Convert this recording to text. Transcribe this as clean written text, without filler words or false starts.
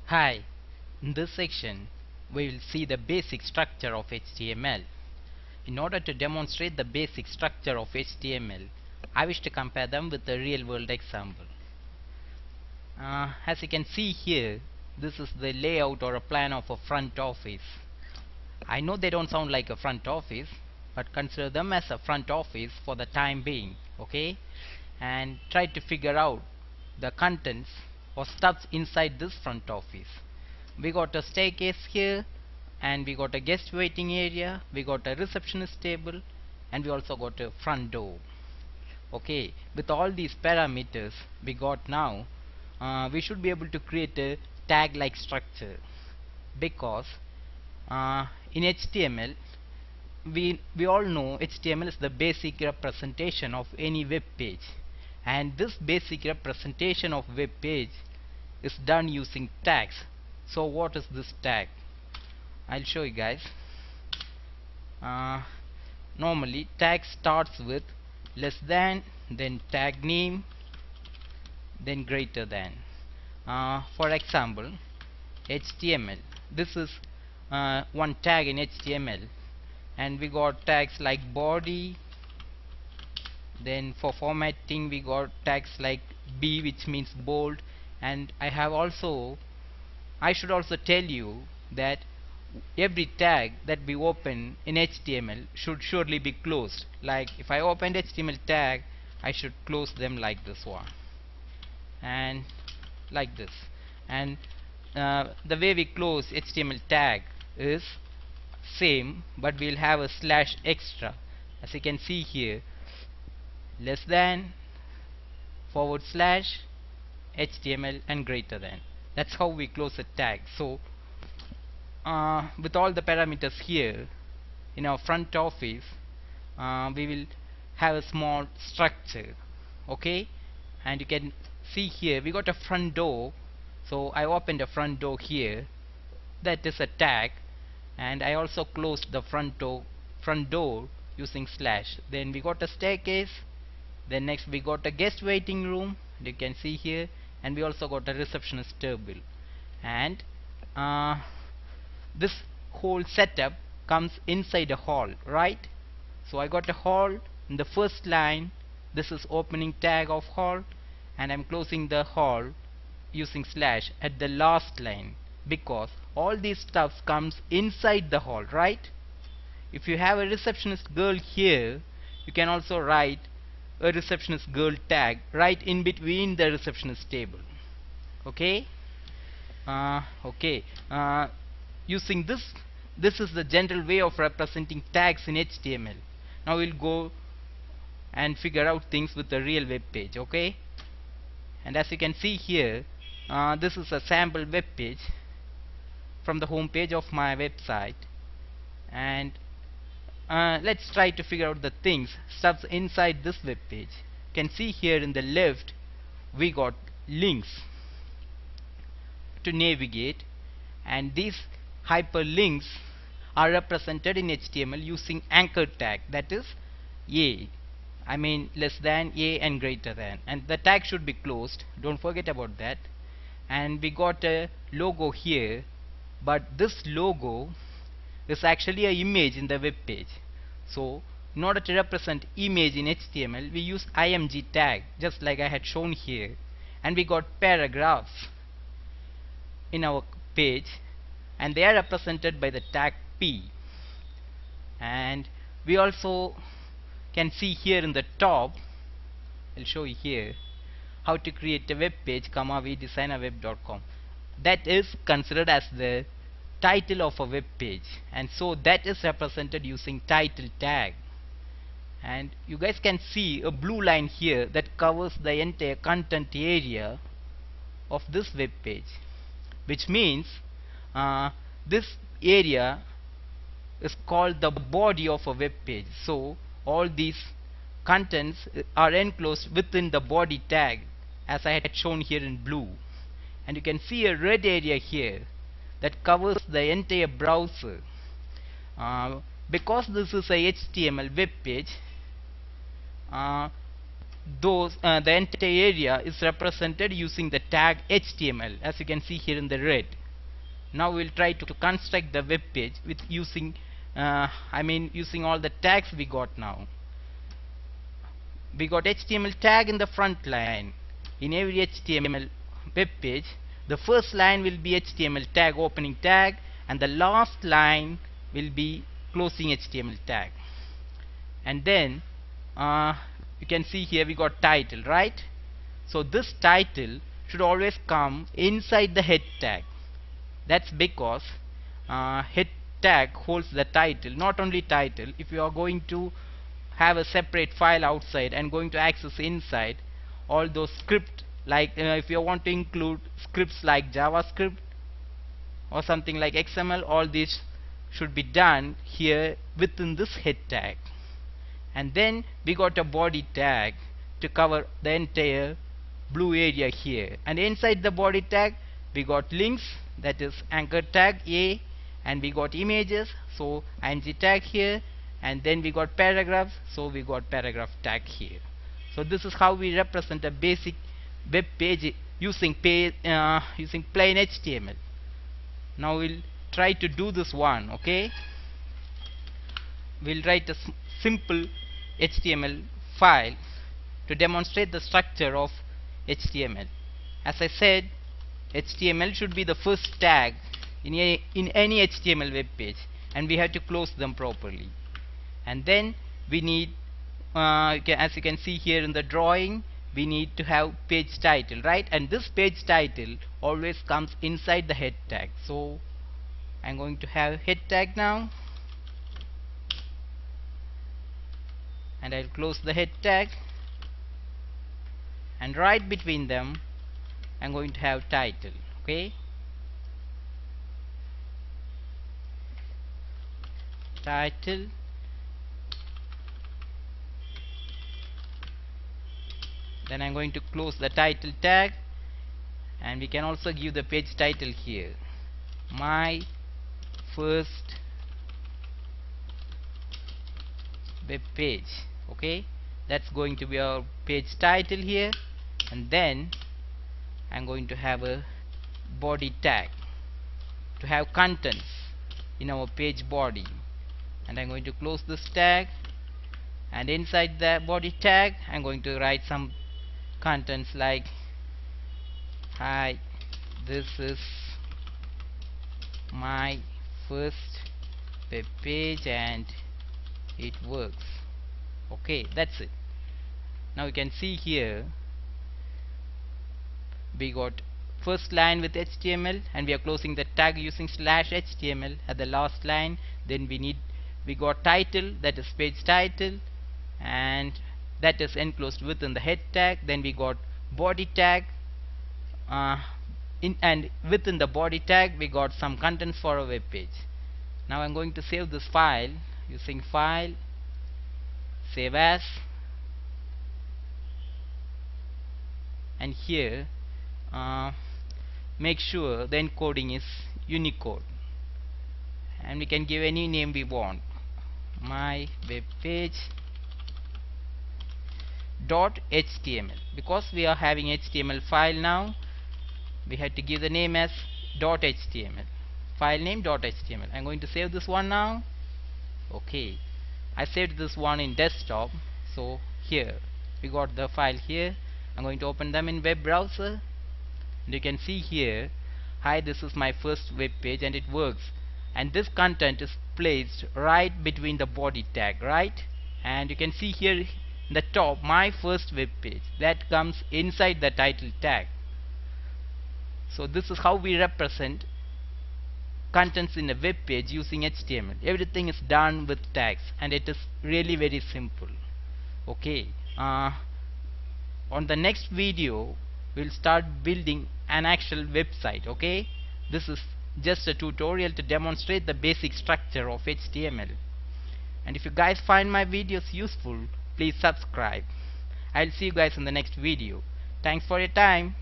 Hi, in this section we will see the basic structure of HTML. In order to demonstrate the basic structure of HTML, I wish to compare them with a real world example. As you can see here, this is the layout or a plan of a front office. I know they don't sound like a front office, but consider them as a front office for the time being, okay? And try to figure out the contents or stuffs inside this front office. We got a staircase here, and we got a guest waiting area, we got a receptionist table, and we also got a front door. Okay, with all these parameters we got now, we should be able to create a tag like structure, because in HTML we all know HTML is the basic representation of any web page, and this basic representation of web page is done using tags. So what is this tag? I'll show you guys. uh, Normally tag starts with less than, then tag name, then greater than. For example, HTML, this is one tag in HTML, and we got tags like body. Then for formatting we got tags like B, which means bold. And I should also tell you that every tag that we open in HTML should surely be closed. Like if I opened HTML tag, I should close them like this one and like this. And the way we close HTML tag is same, but we'll have a slash extra, as you can see here, less than, forward slash, HTML, and greater than. That's how we close a tag. So with all the parameters here in our front office, we will have a small structure, okay? And you can see here we got a front door, so I opened a front door here, that is a tag. And I also closed the front door using slash. Then we got a staircase, then next we got a guest waiting room, you can see here, and we also got a receptionist table. And this whole setup comes inside a hall, right? So I got a hall in the first line, this is opening tag of hall, and I'm closing the hall using slash at the last line, because all these stuff comes inside the hall, right? If you have a receptionist girl here, you can also write a receptionist girl tag right in between the receptionist table, okay? Okay, using this is the general way of representing tags in HTML. Now we'll go and figure out things with the real web page, okay? And as you can see here, this is a sample web page from the home page of my website. And let's try to figure out the stuff inside this web page. You can see here in the left we got links to navigate, and these hyperlinks are represented in HTML using anchor tag, that is a, I mean less than, a, and greater than, and the tag should be closed, don't forget about that. And we got a logo here, but this logo is actually an image in the web page. So in order to represent image in HTML, we use img tag, just like I had shown here. And we got paragraphs in our page, and they are represented by the tag p. And we also can see here in the top, I'll show you here, how to create a web page, vdesignerweb.com. That is considered as the title of a web page, and so that is represented using title tag. And you guys can see a blue line here that covers the entire content area of this web page, which means this area is called the body of a web page. So all these contents are enclosed within the body tag, as I had shown here in blue. And you can see a red area here that covers the entire browser. Because this is a HTML web page, the entire area is represented using the tag HTML, as you can see here in the red. Now we'll try to construct the web page with using using all the tags we got now. We got HTML tag in the front line. In every HTML web page, the first line will be HTML tag opening tag, and the last line will be closing HTML tag. And then you can see here we got title, right? So this title should always come inside the head tag. That's because head tag holds the title, not only title. If you are going to have a separate file outside and going to access inside, all those script, like if you want to include scripts like JavaScript or something like XML, all these should be done here within this head tag. And then we got a body tag to cover the entire blue area here, and inside the body tag we got links, that is anchor tag A, and we got images, so img tag here, and then we got paragraphs, so we got paragraph tag here. So this is how we represent a basic web page using plain HTML. Now we'll try to do this one. Okay, we'll write a simple HTML file to demonstrate the structure of HTML. As I said, HTML should be the first tag in any HTML web page, and we have to close them properly. And then we need, as you can see here in the drawing, we need to have page title, right? And this page title always comes inside the head tag. So I'm going to have head tag now, and I'll close the head tag, and right between them I'm going to have title. Okay, title, then I'm going to close the title tag, and we can also give the page title here, my first web page. Okay, that's going to be our page title here, and then I'm going to have a body tag to have contents in our page body, and I'm going to close this tag, and inside the body tag I'm going to write some contents like, hi, this is my first web page and it works. Okay, that's it. Now you can see here we got first line with HTML, and we are closing the tag using /HTML at the last line. Then we got title, that is page title, and that is enclosed within the head tag. Then we got body tag, and within the body tag we got some contents for a web page. Now I'm going to save this file using file, save as, and here make sure the encoding is Unicode, and we can give any name we want, my web page .html. Because we are having HTML file now, we have to give the name as .html, file name .html. I'm going to save this one now. Okay, I saved this one in desktop, so here we got the file here. I'm going to open them in web browser, and you can see here, hi, this is my first web page, and it works. And this content is placed right between the body tag, right? And you can see here in the top, my first web page, that comes inside the title tag. So this is how we represent contents in a web page using HTML. Everything is done with tags, and it is really very simple. Okay, on the next video we'll start building an actual website. Okay, this is just a tutorial to demonstrate the basic structure of HTML. And if you guys find my videos useful, please subscribe. I'll see you guys in the next video. Thanks for your time.